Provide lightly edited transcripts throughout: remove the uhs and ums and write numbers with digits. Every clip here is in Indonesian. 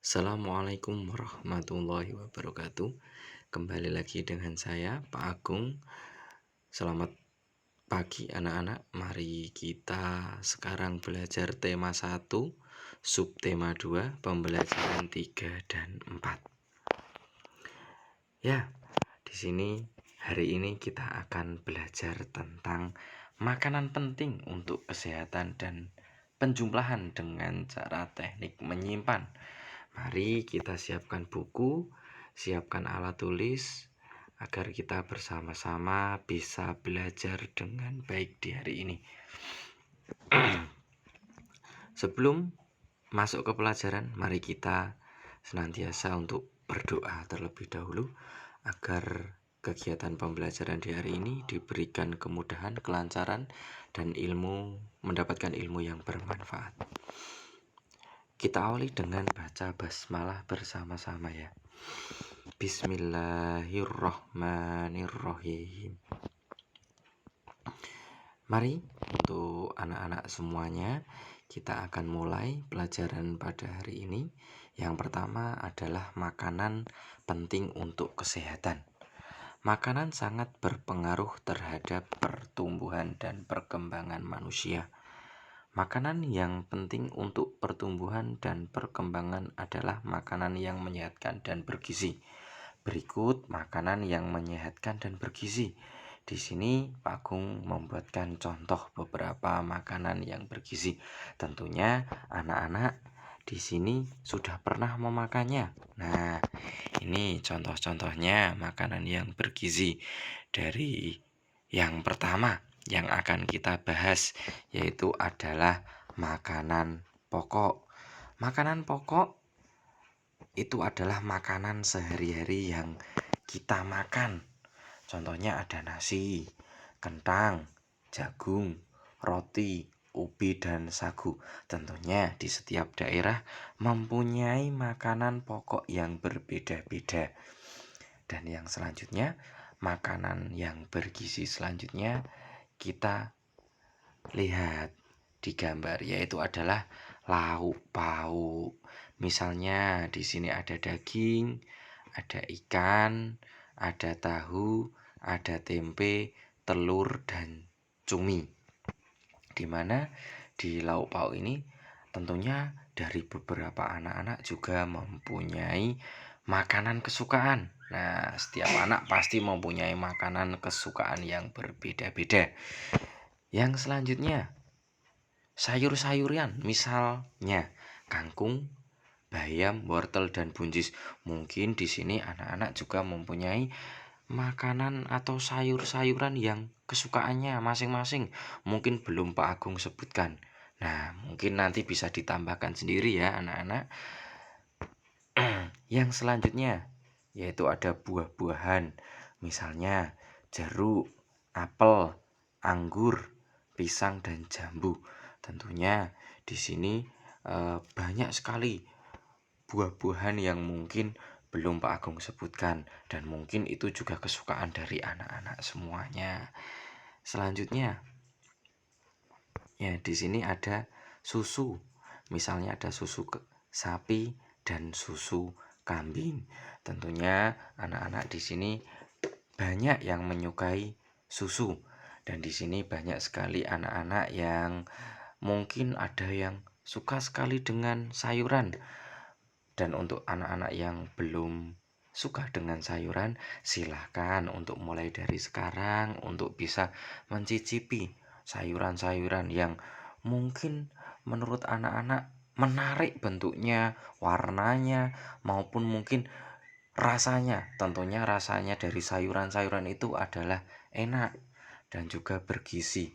Assalamualaikum warahmatullahi wabarakatuh. Kembali lagi dengan saya, Pak Agung. Selamat pagi anak-anak. Mari kita sekarang belajar tema 1, subtema 2, pembelajaran 3 dan 4. Ya, di sini hari ini kita akan belajar tentang makanan penting untuk kesehatan dan penjumlahan dengan cara teknik menyimpan. Mari kita siapkan buku, siapkan alat tulis, agar kita bersama-sama bisa belajar dengan baik di hari ini. Sebelum masuk ke pelajaran, mari kita senantiasa untuk berdoa terlebih dahulu agar kegiatan pembelajaran di hari ini diberikan kemudahan, kelancaran, dan mendapatkan ilmu yang bermanfaat. Kita awali dengan baca basmalah bersama-sama ya. Bismillahirrohmanirrohim. Mari untuk anak-anak semuanya, kita akan mulai pelajaran pada hari ini. Yang pertama adalah makanan penting untuk kesehatan. Makanan sangat berpengaruh terhadap pertumbuhan dan perkembangan manusia. Makanan yang penting untuk pertumbuhan dan perkembangan adalah makanan yang menyehatkan dan bergizi. Berikut makanan yang menyehatkan dan bergizi. Di sini Pak Agung membuatkan contoh beberapa makanan yang bergizi. Tentunya anak-anak di sini sudah pernah memakannya. Nah, ini contoh-contohnya makanan yang bergizi. Dari yang pertama yang akan kita bahas yaitu adalah makanan pokok. Makanan pokok itu adalah makanan sehari-hari yang kita makan. Contohnya ada nasi, kentang, jagung, roti, ubi, dan sagu. Tentunya di setiap daerah mempunyai makanan pokok yang berbeda-beda. Dan yang selanjutnya, makanan yang bergizi selanjutnya kita lihat di gambar, yaitu adalah lauk pauk. Misalnya di sini ada daging, ada ikan, ada tahu, ada tempe, telur, dan cumi. Dimana di lauk pauk ini tentunya dari beberapa anak-anak juga mempunyai makanan kesukaan. Nah, setiap anak pasti mempunyai makanan kesukaan yang berbeda-beda. Yang selanjutnya, sayur-sayuran, misalnya kangkung, bayam, wortel, dan buncis. Mungkin di sini anak-anak juga mempunyai makanan atau sayur-sayuran yang kesukaannya masing-masing. Mungkin belum Pak Agung sebutkan. Nah, mungkin nanti bisa ditambahkan sendiri ya anak-anak. Yang selanjutnya yaitu ada buah-buahan, misalnya jeruk, apel, anggur, pisang, dan jambu. Tentunya di sini banyak sekali buah-buahan yang mungkin belum Pak Agung sebutkan, dan mungkin itu juga kesukaan dari anak-anak semuanya. Selanjutnya, ya di sini ada susu, misalnya ada susu sapi dan susu kambing. Tentunya anak-anak di sini banyak yang menyukai susu, dan di sini banyak sekali anak-anak yang mungkin ada yang suka sekali dengan sayuran. Dan untuk anak-anak yang belum suka dengan sayuran, silahkan untuk mulai dari sekarang untuk bisa mencicipi sayuran-sayuran yang mungkin menurut anak-anak menarik bentuknya, warnanya, maupun mungkin rasanya. Tentunya rasanya dari sayuran-sayuran itu adalah enak dan juga bergizi.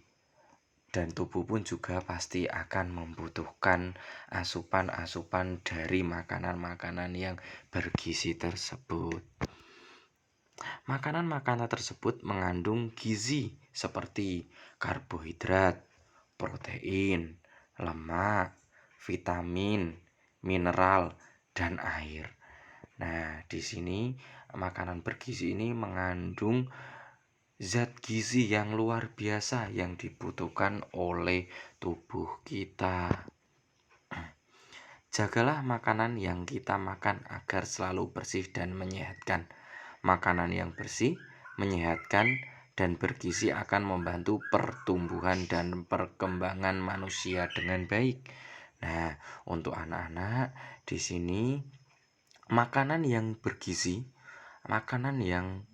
Dan tubuh pun juga pasti akan membutuhkan asupan-asupan dari makanan-makanan yang bergizi tersebut. Makanan-makanan tersebut mengandung gizi seperti karbohidrat, protein, lemak, vitamin, mineral, dan air. Nah, di sini makanan bergizi ini mengandung zat gizi yang luar biasa yang dibutuhkan oleh tubuh kita. Jagalah makanan yang kita makan agar selalu bersih dan menyehatkan. Makanan yang bersih, menyehatkan, dan bergizi akan membantu pertumbuhan dan perkembangan manusia dengan baik. Nah, untuk anak-anak di sini makanan yang bergizi, makanan yang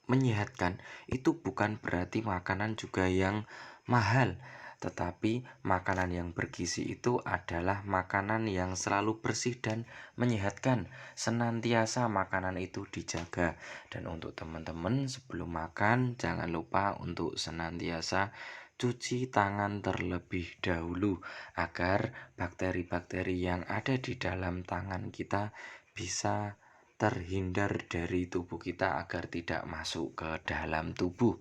menyehatkan itu bukan berarti makanan juga yang mahal, tetapi makanan yang bergizi itu adalah makanan yang selalu bersih dan menyehatkan. Senantiasa makanan itu dijaga. Dan untuk teman-teman sebelum makan jangan lupa untuk senantiasa cuci tangan terlebih dahulu agar bakteri-bakteri yang ada di dalam tangan kita bisa terhindar dari tubuh kita agar tidak masuk ke dalam tubuh.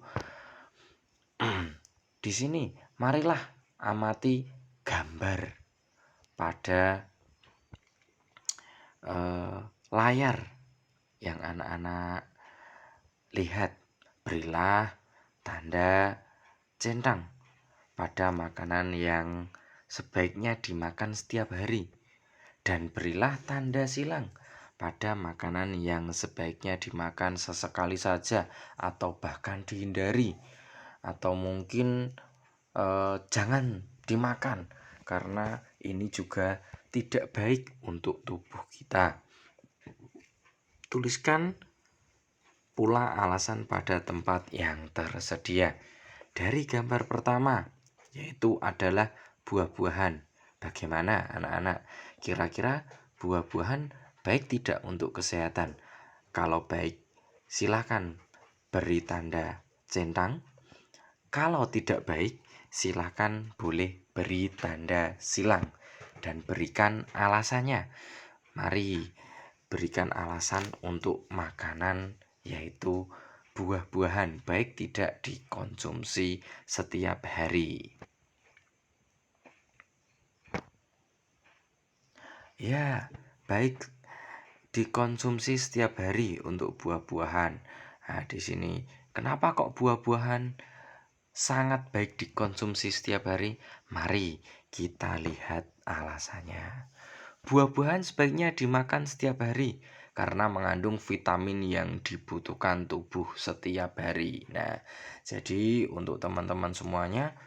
Di sini marilah amati gambar pada layar yang anak-anak lihat. Berilah tanda centang pada makanan yang sebaiknya dimakan setiap hari, dan berilah tanda silang pada makanan yang sebaiknya dimakan sesekali saja atau bahkan dihindari, atau mungkin jangan dimakan karena ini juga tidak baik untuk tubuh kita. Tuliskan pula alasan pada tempat yang tersedia. Dari gambar pertama, yaitu adalah buah-buahan. Bagaimana anak-anak? Kira-kira buah-buahan baik tidak untuk kesehatan? Kalau baik, silakan beri tanda centang. Kalau tidak baik, silakan boleh beri tanda silang dan berikan alasannya. Mari berikan alasan untuk makanan yaitu buah-buahan baik tidak dikonsumsi setiap hari. Ya, baik dikonsumsi setiap hari untuk buah-buahan. Nah, di sini kenapa kok buah-buahan sangat baik dikonsumsi setiap hari? Mari kita lihat alasannya. Buah-buahan sebaiknya dimakan setiap hari karena mengandung vitamin yang dibutuhkan tubuh setiap hari. Nah, jadi untuk teman-teman semuanya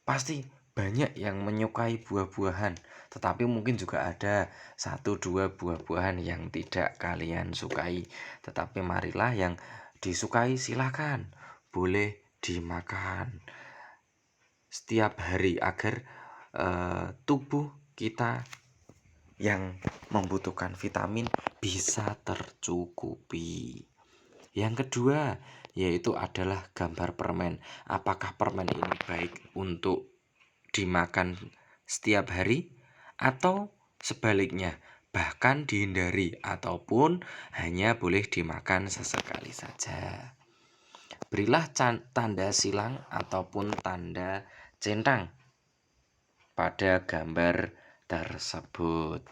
pasti banyak yang menyukai buah-buahan, tetapi mungkin juga ada 1-2 buah-buahan yang tidak kalian sukai. Tetapi marilah yang disukai silakan, boleh dimakan setiap hari agar tubuh kita yang membutuhkan vitamin bisa tercukupi. Yang kedua yaitu adalah gambar permen. Apakah permen ini baik untuk dimakan setiap hari atau sebaliknya bahkan dihindari ataupun hanya boleh dimakan sesekali saja? Berilah tanda silang ataupun tanda centang pada gambar tersebut.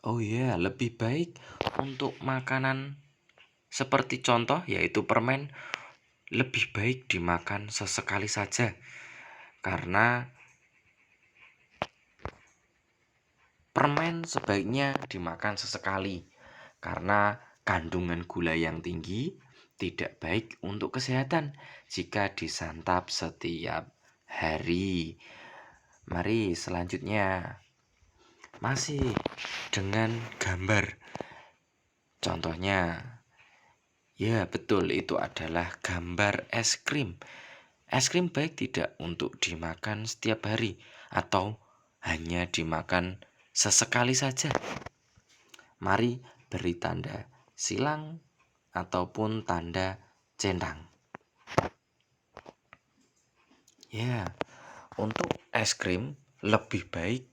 Oh iya, lebih baik untuk makanan seperti contoh yaitu permen lebih baik dimakan sesekali saja karena permen sebaiknya dimakan sesekali karena kandungan gula yang tinggi tidak baik untuk kesehatan jika disantap setiap hari. Mari selanjutnya masih dengan gambar. Contohnya, ya betul itu adalah gambar es krim. Es krim baik tidak untuk dimakan setiap hari atau hanya dimakan sesekali saja? Mari beri tanda silang ataupun tanda centang. Ya, untuk es krim lebih baik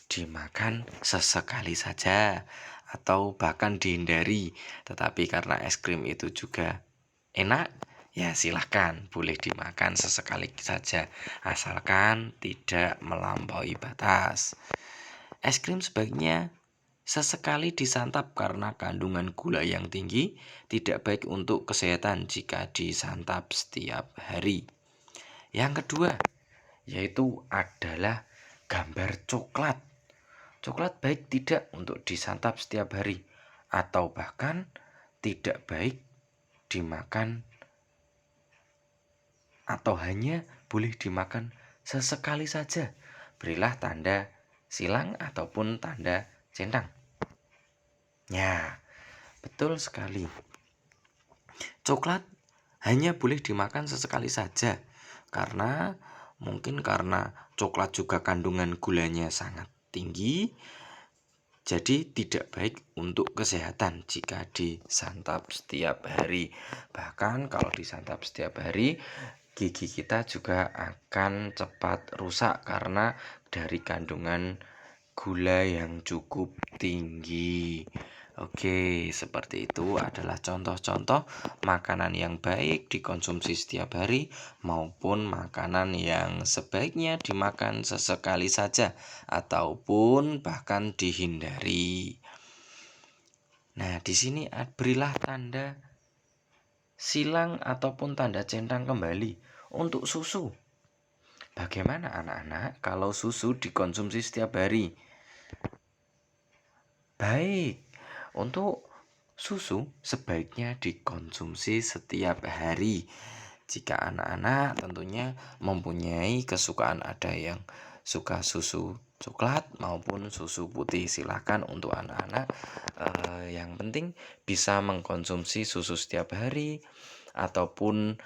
dimakan sesekali saja atau bahkan dihindari. Tetapi karena es krim itu juga enak, ya silahkan boleh dimakan sesekali saja asalkan tidak melampaui batas. Es krim sebaiknya sesekali disantap karena kandungan gula yang tinggi tidak baik untuk kesehatan jika disantap setiap hari. Yang kedua yaitu adalah gambar coklat. Coklat baik tidak untuk disantap setiap hari atau bahkan tidak baik dimakan atau hanya boleh dimakan sesekali saja. Berilah tanda silang ataupun tanda centang. Ya, betul sekali. Coklat hanya boleh dimakan sesekali saja karena karena coklat juga kandungan gulanya sangat tinggi, jadi tidak baik untuk kesehatan jika disantap setiap hari. Bahkan kalau disantap setiap hari, gigi kita juga akan cepat rusak karena dari kandungan gula yang cukup tinggi. Oke, seperti itu adalah contoh-contoh makanan yang baik dikonsumsi setiap hari maupun makanan yang sebaiknya dimakan sesekali saja ataupun bahkan dihindari. Nah, di sini berilah tanda silang ataupun tanda centang kembali untuk susu. Bagaimana anak-anak kalau susu dikonsumsi setiap hari? Baik, untuk susu sebaiknya dikonsumsi setiap hari. Jika anak-anak tentunya mempunyai kesukaan, ada yang suka susu coklat maupun susu putih, silakan untuk anak-anak yang penting bisa mengkonsumsi susu setiap hari ataupun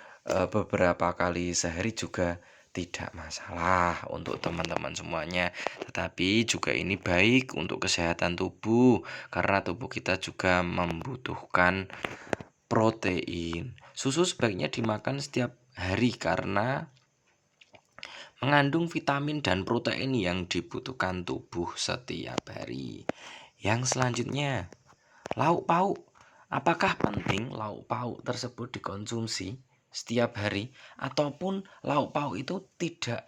beberapa kali sehari juga tidak masalah untuk teman-teman semuanya. Tetapi juga ini baik untuk kesehatan tubuh karena tubuh kita juga membutuhkan protein. Susu sebaiknya dimakan setiap hari karena mengandung vitamin dan protein yang dibutuhkan tubuh setiap hari. Yang selanjutnya, lauk pauk. Apakah penting lauk pauk tersebut dikonsumsi setiap hari ataupun lauk pauk itu tidak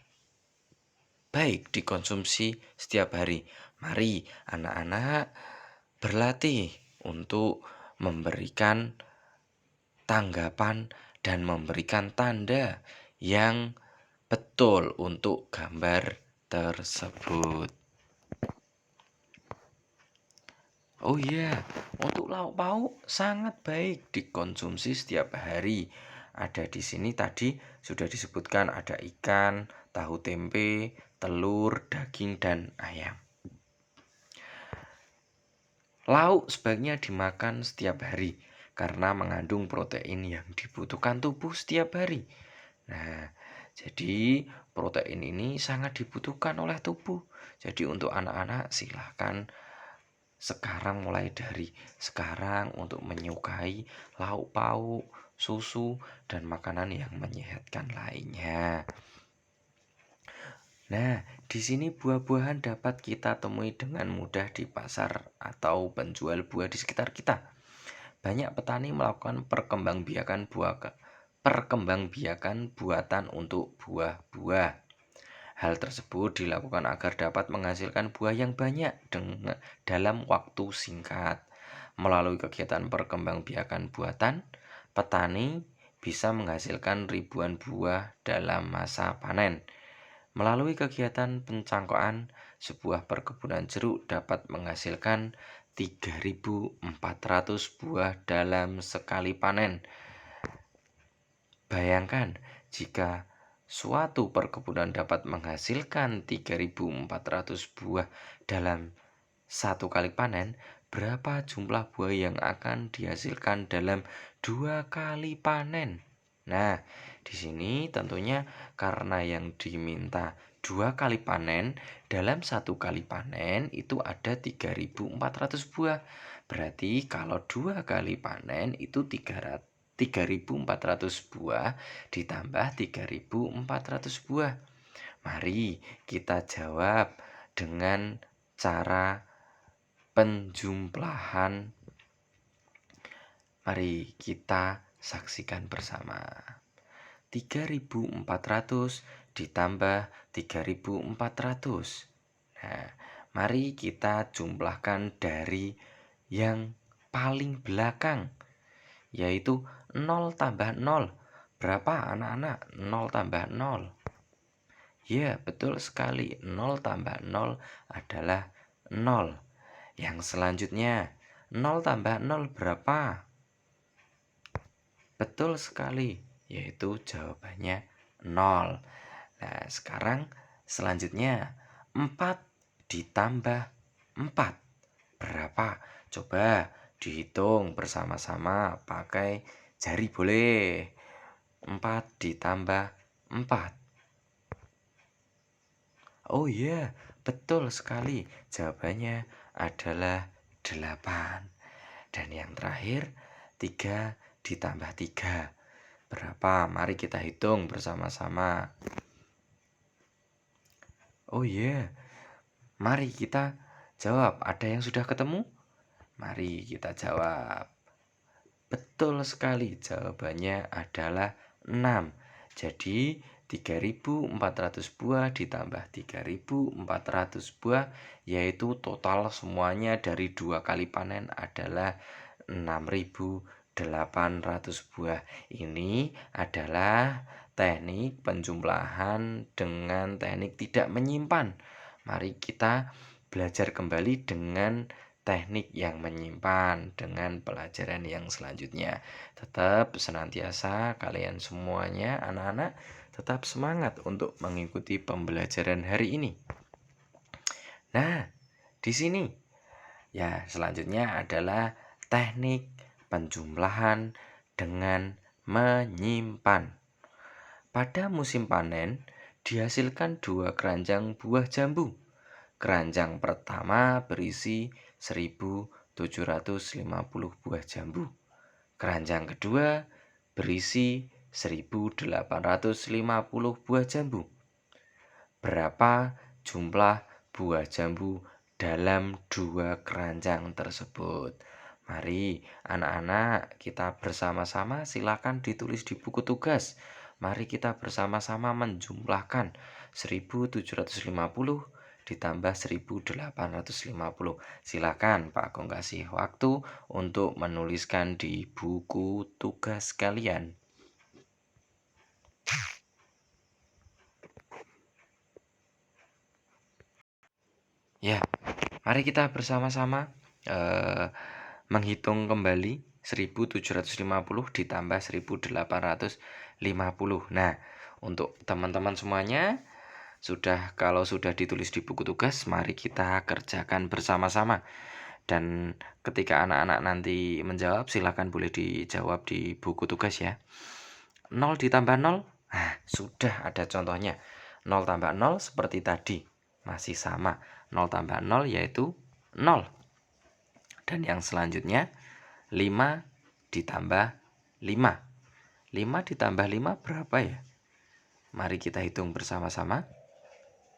baik dikonsumsi setiap hari? Mari anak-anak berlatih untuk memberikan tanggapan dan memberikan tanda yang betul untuk gambar tersebut. Oh iya, untuk lauk pauk sangat baik dikonsumsi setiap hari. Ada di sini tadi sudah disebutkan ada ikan, tahu tempe, telur, daging, dan ayam. Lauk sebaiknya dimakan setiap hari karena mengandung protein yang dibutuhkan tubuh setiap hari. Nah, jadi protein ini sangat dibutuhkan oleh tubuh. Jadi untuk anak-anak silahkan mulai dari sekarang untuk menyukai lauk pauk, susu, dan makanan yang menyehatkan lainnya. Nah, di sini buah-buahan dapat kita temui dengan mudah di pasar atau penjual buah di sekitar kita. Banyak petani melakukan perkembangbiakan buatan untuk buah-buah. Hal tersebut dilakukan agar dapat menghasilkan buah yang banyak dalam waktu singkat. Melalui kegiatan perkembangbiakan buatan, petani bisa menghasilkan ribuan buah dalam masa panen. Melalui kegiatan pencangkokan, sebuah perkebunan jeruk dapat menghasilkan 3.400 buah dalam sekali panen. Bayangkan jika suatu perkebunan dapat menghasilkan 3.400 buah dalam satu kali panen, berapa jumlah buah yang akan dihasilkan dalam 2 kali panen? Nah, di sini tentunya karena yang diminta 2 kali panen, dalam 1 kali panen itu ada 3.400 buah. Berarti kalau 2 kali panen itu 3.400 buah ditambah 3.400 buah. Mari kita jawab dengan cara penjumlahan. Mari kita saksikan bersama. 3.400 ditambah 3.400. Nah, mari kita jumlahkan dari yang paling belakang, yaitu 0 tambah 0. Berapa anak-anak? 0 tambah 0. Ya, betul sekali. 0 tambah 0 adalah 0. Yang selanjutnya, 0 tambah 0 berapa? Betul sekali, yaitu jawabannya 0. Nah, sekarang selanjutnya 4 ditambah 4 berapa? Coba dihitung bersama-sama pakai jari boleh. 4 ditambah 4. Oh iya, betul sekali. Jawabannya adalah 8. Dan yang terakhir, 3 ditambah 3. Berapa? Mari kita hitung bersama-sama. Oh iya, mari kita jawab. Ada yang sudah ketemu? Mari kita jawab. Betul sekali, jawabannya adalah 6. Jadi 3.400 buah ditambah 3.400 buah, yaitu total semuanya dari 2 kali panen adalah 6.800 buah. Ini adalah teknik penjumlahan dengan teknik tidak menyimpan. Mari kita belajar kembali dengan teknik yang menyimpan dengan pelajaran yang selanjutnya. Tetap senantiasa kalian semuanya anak-anak tetap semangat untuk mengikuti pembelajaran hari ini. Nah, di sini ya selanjutnya adalah teknik penjumlahan dengan menyimpan. Pada musim panen dihasilkan 2 keranjang buah jambu. Keranjang pertama berisi 1.750 buah jambu. Keranjang kedua berisi 1.850 buah jambu. Berapa jumlah buah jambu dalam 2 keranjang tersebut? Mari anak-anak kita bersama-sama silakan ditulis di buku tugas. Mari kita bersama-sama menjumlahkan 1.750 ditambah 1.850. Silakan Pak Agung kasih waktu untuk menuliskan di buku tugas kalian. Ya, mari kita bersama-sama menghitung kembali 1.750 ditambah 1.850. Nah, untuk teman-teman semuanya, kalau sudah ditulis di buku tugas, mari kita kerjakan bersama-sama. Dan ketika anak-anak nanti menjawab, silakan boleh dijawab di buku tugas ya. 0 ditambah 0, nah sudah ada contohnya. 0 tambah 0 seperti tadi, masih sama. 0 tambah 0 yaitu 0. Dan yang selanjutnya 5 ditambah 5. 5 ditambah 5 berapa ya? Mari kita hitung bersama-sama.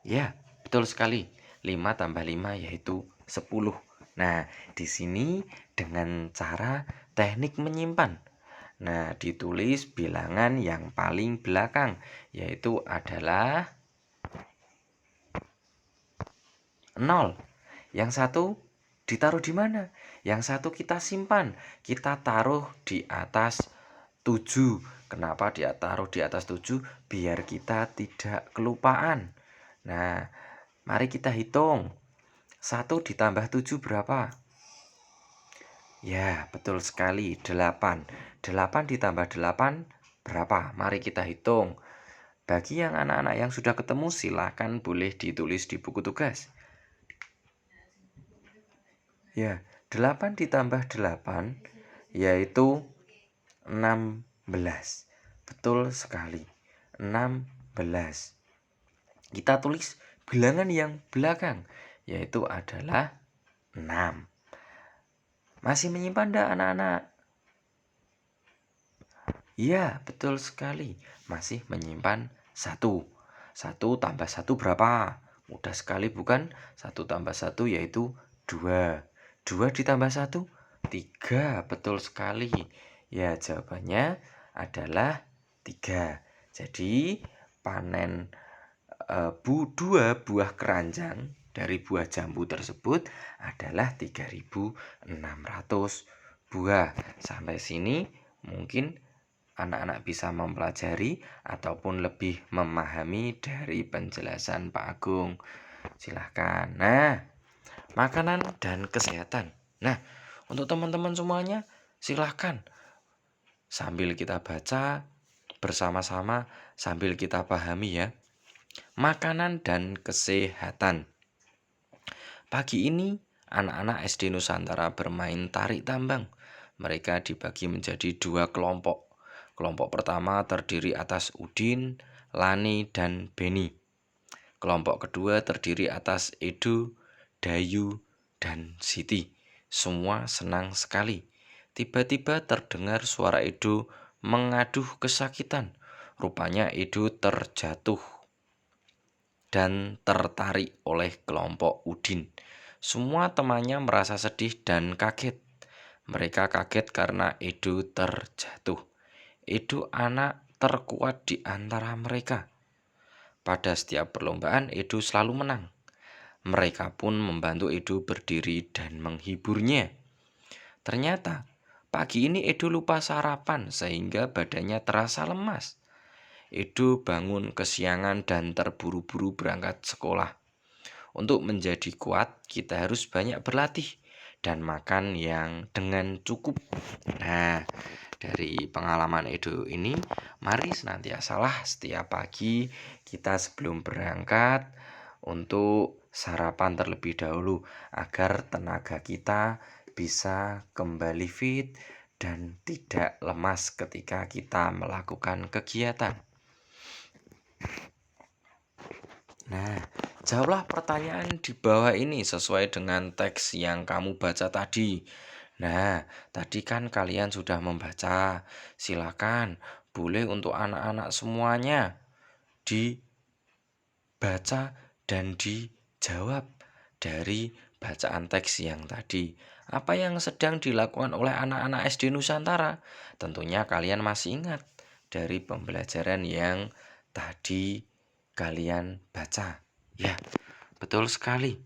Ya, betul sekali. 5 tambah 5 yaitu 10. Nah, di sini dengan cara teknik menyimpan. Nah, ditulis bilangan yang paling belakang, yaitu adalah 0. Yang satu ditaruh di mana? Yang satu kita simpan. Kita taruh di atas 7. Kenapa dia taruh di atas 7? Biar kita tidak kelupaan. Nah, mari kita hitung. 1 ditambah 7 berapa? Ya, betul sekali, 8. 8 ditambah 8 berapa? Mari kita hitung. Bagi yang anak-anak yang sudah ketemu, silakan boleh ditulis di buku tugas. Ya, 8 ditambah 8 yaitu 16. Betul sekali, 16. Kita tulis bilangan yang belakang, yaitu adalah 6. Masih menyimpan enggak anak-anak? Ya, betul sekali. Masih menyimpan 1. 1 tambah 1 berapa? Mudah sekali bukan? 1 tambah 1 yaitu 2. 2 ditambah 1, 3. Betul sekali. Ya, jawabannya adalah 3. Jadi, panen 2 buah keranjang dari buah jambu tersebut adalah 3.600 buah. Sampai sini mungkin anak-anak bisa mempelajari ataupun lebih memahami dari penjelasan Pak Agung. Silahkan. Nah, makanan dan kesehatan. Nah, untuk teman-teman semuanya, silahkan sambil kita baca bersama-sama, sambil kita pahami ya. Makanan dan kesehatan. Pagi ini, anak-anak SD Nusantara bermain tarik tambang. Mereka dibagi menjadi 2 kelompok. Kelompok pertama terdiri atas Udin, Lani, dan Beni. Kelompok kedua terdiri atas Edo, Dayu, dan Siti. Semua senang sekali. Tiba-tiba terdengar suara Edo mengaduh kesakitan. Rupanya Edo terjatuh dan tertarik oleh kelompok Udin. Semua temannya merasa sedih dan kaget. Mereka kaget karena Edo terjatuh. Edo anak terkuat di antara mereka. Pada setiap perlombaan, Edo selalu menang. Mereka pun membantu Edo berdiri dan menghiburnya. Ternyata, pagi ini Edo lupa sarapan sehingga badannya terasa lemas. Edo bangun kesiangan dan terburu-buru berangkat sekolah. Untuk menjadi kuat, kita harus banyak berlatih dan makan yang dengan cukup. Nah, dari pengalaman Edo ini, mari senantiasalah setiap pagi kita sebelum berangkat untuk sarapan terlebih dahulu agar tenaga kita bisa kembali fit dan tidak lemas ketika kita melakukan kegiatan. Nah, jawablah pertanyaan di bawah ini sesuai dengan teks yang kamu baca tadi. Nah, tadi kan kalian sudah membaca. Silakan, boleh untuk anak-anak semuanya dibaca dan dijawab dari bacaan teks yang tadi. Apa yang sedang dilakukan oleh anak-anak SD Nusantara? Tentunya kalian masih ingat dari pembelajaran yang tadi kalian baca. Ya, betul sekali.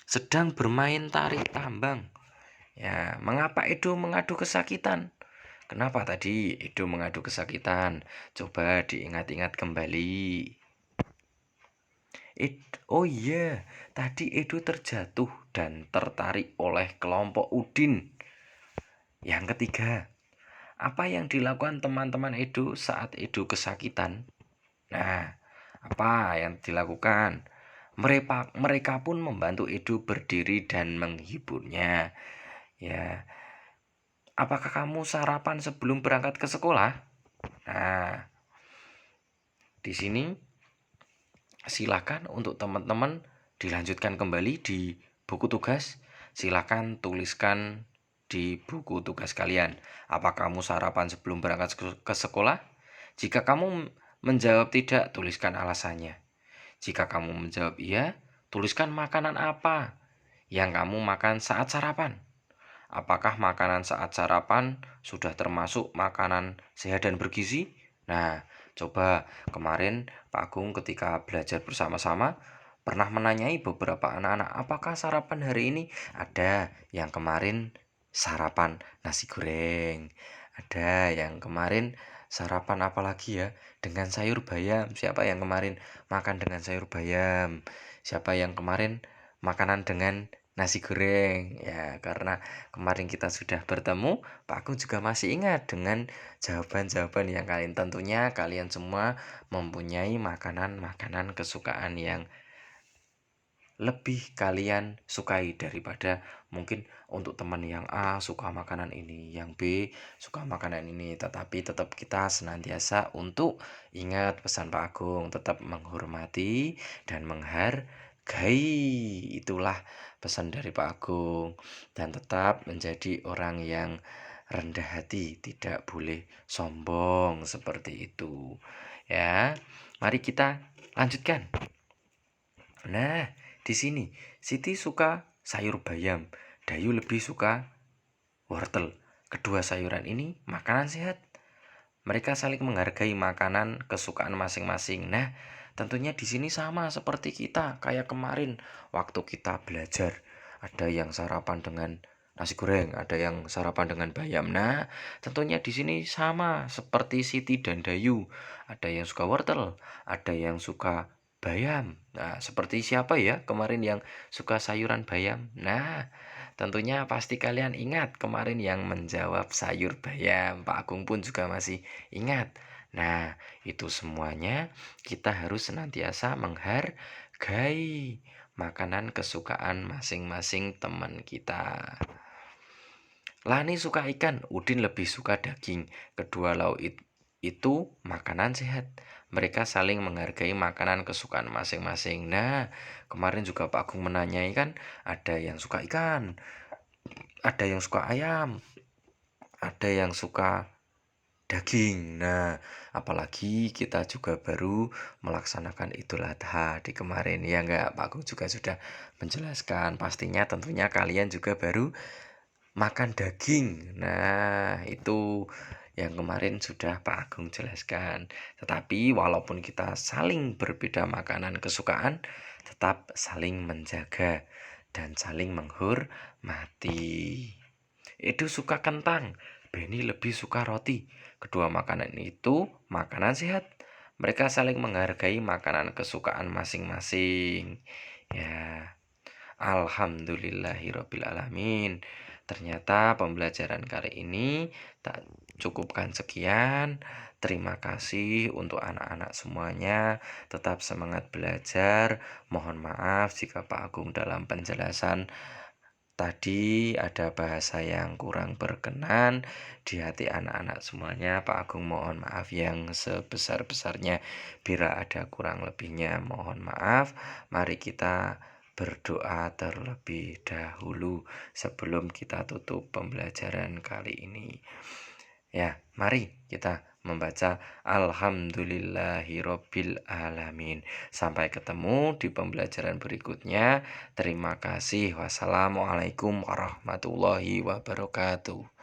Sedang bermain tarik tambang. Ya, mengapa Edo mengadu kesakitan? Kenapa tadi Edo mengadu kesakitan? Coba diingat-ingat kembali. Oh iya, tadi Edo terjatuh dan tertarik oleh kelompok Udin. Yang ketiga, apa yang dilakukan teman-teman Edo saat Edo kesakitan? Nah, apa yang dilakukan? Mereka pun membantu Edo berdiri dan menghiburnya. Ya, apakah kamu sarapan sebelum berangkat ke sekolah? Nah, di sini silakan untuk teman-teman dilanjutkan kembali di buku tugas. Silakan tuliskan di buku tugas kalian. Apa kamu sarapan sebelum berangkat ke sekolah? Jika kamu menjawab tidak, tuliskan alasannya. Jika kamu menjawab iya, tuliskan makanan apa yang kamu makan saat sarapan. Apakah makanan saat sarapan sudah termasuk makanan sehat dan bergizi? Nah, coba kemarin Pak Agung ketika belajar bersama-sama pernah menanyai beberapa anak-anak, apakah sarapan hari ini? Ada yang kemarin sarapan nasi goreng. Ada yang kemarin sarapan apa lagi ya? Dengan sayur bayam. Siapa yang kemarin makan dengan sayur bayam? Siapa yang kemarin makanan dengan nasi goreng? Ya, karena kemarin kita sudah bertemu, Pak Agung juga masih ingat dengan jawaban-jawaban yang tentunya kalian semua mempunyai makanan-makanan kesukaan yang lebih kalian sukai daripada mungkin untuk teman yang A suka makanan ini, yang B suka makanan ini, tetapi tetap kita senantiasa untuk ingat pesan Pak Agung, tetap menghormati dan menghargai. Itulah pesan dari Pak Agung, dan tetap menjadi orang yang rendah hati, tidak boleh sombong seperti itu. Ya, mari kita lanjutkan. Nah, di sini Siti suka sayur bayam, Dayu lebih suka wortel. Kedua sayuran ini makanan sehat. Mereka saling menghargai makanan kesukaan masing-masing. Nah, tentunya di sini sama seperti kita kayak kemarin waktu kita belajar. Ada yang sarapan dengan nasi goreng, ada yang sarapan dengan bayam. Nah, tentunya di sini sama seperti Siti dan Dayu. Ada yang suka wortel, ada yang suka bayam. Nah, seperti siapa ya kemarin yang suka sayuran bayam? Nah, tentunya pasti kalian ingat kemarin yang menjawab sayur bayam. Pak Agung pun juga masih ingat. Nah, itu semuanya kita harus senantiasa menghargai makanan kesukaan masing-masing teman kita. Lani suka ikan, Udin lebih suka daging. Kedua lauk itu makanan sehat. Mereka saling menghargai makanan kesukaan masing-masing. Nah, kemarin juga Pak Agung menanyai kan, ada yang suka ikan, ada yang suka ayam, ada yang suka daging. Nah, apalagi kita juga baru melaksanakan Idul Adha di kemarin. Ya enggak, Pak Agung juga sudah menjelaskan. Pastinya tentunya kalian juga baru makan daging. Nah, itu yang kemarin sudah Pak Agung jelaskan. Tetapi walaupun kita saling berbeda makanan kesukaan, tetap saling menjaga dan saling menghormati. Edo suka kentang, Benny lebih suka roti. Kedua makanan itu makanan sehat. Mereka saling menghargai makanan kesukaan masing-masing. Ya, alhamdulillahirabbil alamin. Ternyata pembelajaran kali ini tak cukupkan sekian. Terima kasih untuk anak-anak semuanya. Tetap semangat belajar. Mohon maaf jika Pak Agung dalam penjelasan tadi ada bahasa yang kurang berkenan di hati anak-anak semuanya. Pak Agung mohon maaf yang sebesar-besarnya. Bila ada kurang lebihnya mohon maaf. Mari kita berdoa terlebih dahulu sebelum kita tutup pembelajaran kali ini. Ya, mari kita membaca Alhamdulillahirabbil alamin. Sampai ketemu di pembelajaran berikutnya. Terima kasih. Wassalamualaikum warahmatullahi wabarakatuh.